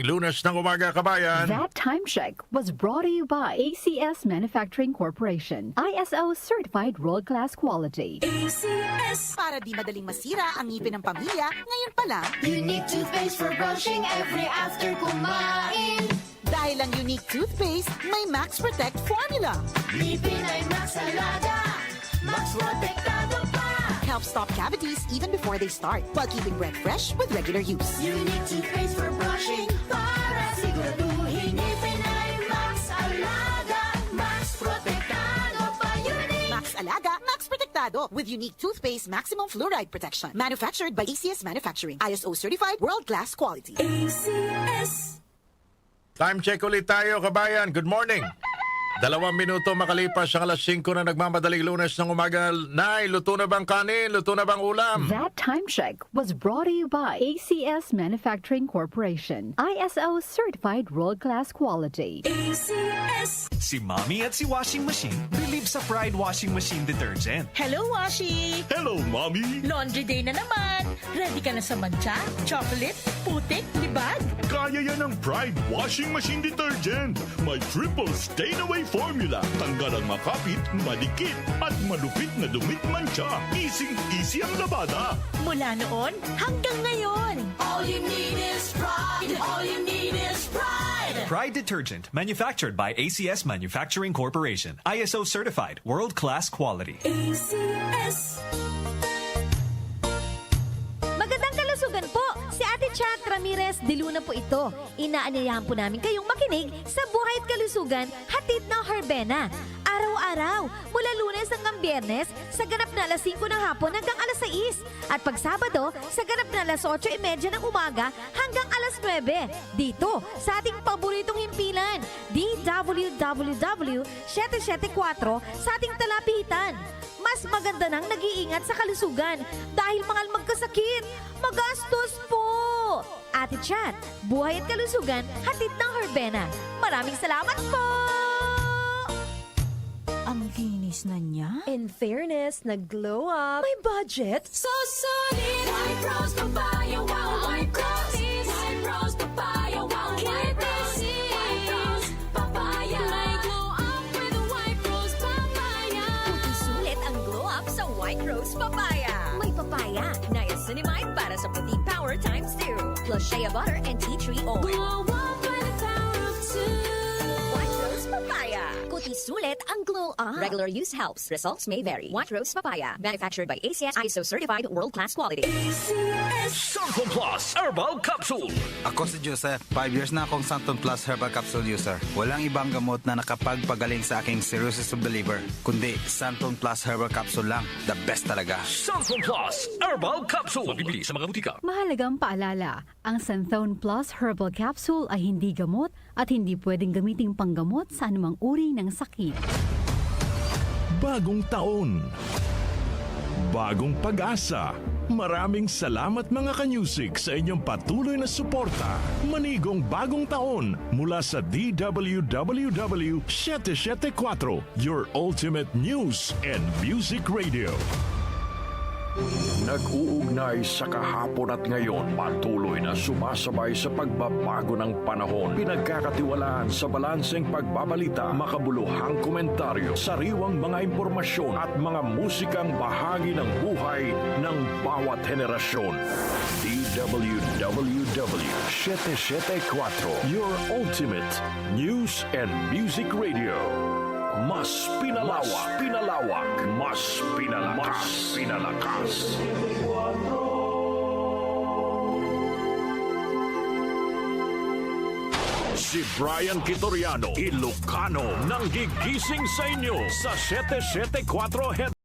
Lunes ng umaga, kabayan. That time check was brought to you by ACS Manufacturing Corporation, ISO certified world-class quality. ACS. Para di madaling masira ang ngipin ng pamilya, ngayon pa lang, Unique toothpaste for brushing every after kumain. dahil ang unique toothpaste, may Max Protect formula. Ngipin ay Max Alaga, Max Protektado pa. Helps stop cavities even before they start, while keeping breath fresh with regular use. Unique toothpaste for brushing para siguraduhin ngipin ay Max Alaga, Max Protektado pa. Unique. Max Alaga, Max Protectado with unique toothpaste maximum fluoride protection. Manufactured by ACS Manufacturing, ISO certified world-class quality. ACS. Time check ulit tayo, kabayan. Good morning. 2 minuto makalipas ang alas 5 na nagmamadaling Lunes ng umaga. Nay, luto na bang kanin? Luto na bang ulam? That time check was brought to you by ACS Manufacturing Corporation, ISO certified world-class quality. ACS. Si Mommy at si Washing Machine believe sa Pride Washing Machine Detergent. Hello, Washi! Hello, Mommy! Laundry day na naman! Ready ka na sa mancha, chocolate, putik, libag? Kaya yan ang Pride Washing Machine Detergent. May triple stain-away formula. Tanggal ang makapit, madikit, at malupit na dumit mancha. Easy ang labada. Mula noon hanggang ngayon. All you need is pride. All you need is pride. Pride Detergent, manufactured by ACS Manufacturing Corporation. ISO certified, world-class quality. ACS. Magandang kalusugan po! Si Ate Chat Ramirez de Luna po ito. Inaanyayahan po namin kayong makinig sa Buhay at Kalusugan, hatid ng Herbena. Araw-araw, mula Lunes hanggang Biyernes, sa ganap na alas 5 ng hapon hanggang alas 6. At pag Sabado, sa ganap na alas 8:30 ng umaga hanggang alas 9. Dito, sa ating paboritong himpilan, DWWW 774 sa ating talapitan. Mas maganda nang nag-iingat sa kalusugan dahil mahal magkasakit. Magastos po! Ate Chat, Buhay at Kalusugan, hatid ng Herbena. Maraming salamat po! Ang linis na niya. In fairness, nag-glow up. May budget? So solid. White Rose Papaya, wow, White Rose. White Rose Papaya, wow, White Rose. White Rose Papaya. May glow up with a White Rose Papaya. Puti sulit ang glow up sa White Rose Papaya. May papaya, niacinamide para sa puti power times 2. Plus shea butter and tea tree oil. Glow up with the power of two. White Rose Papaya. Kuti sulit ang glow up. Regular use helps. Results may vary. White Rose Papaya. Manufactured by ACS ISO certified world-class quality. Santon Plus Herbal Capsule. Ako si Joseph. 5 years na akong Santon Plus Herbal Capsule user. Walang ibang gamot na nakapagpagaling sa aking cirrhosis of the liver, kundi Santon Plus Herbal Capsule lang. The best talaga. Santon Plus Herbal Capsule. Mabibili sa mga butika. Mahalagang paalala, ang Santhone Plus Herbal Capsule ay hindi gamot at hindi pwedeng gamiting panggamot sa anumang uri ng sakit. Bagong taon. Bagong pag-asa. Maraming salamat mga kanyusik sa inyong patuloy na suporta. Manigong bagong taon mula sa DWWW 774, your ultimate news and music radio. Nag-uugnay sa kahapon at ngayon, patuloy na sumasabay sa pagbabago ng panahon. Pinagkakatiwalaan sa balanseng pagbabalita, makabuluhang komentaryo, sariwang mga impormasyon at mga musikang bahagi ng buhay ng bawat henerasyon. DWWW 774, your ultimate news and music radio. Mas pinalawak, mas pinalakas. Si Brian Kitoriano, Ilocano, nang gigising sa inyo sa 774 Head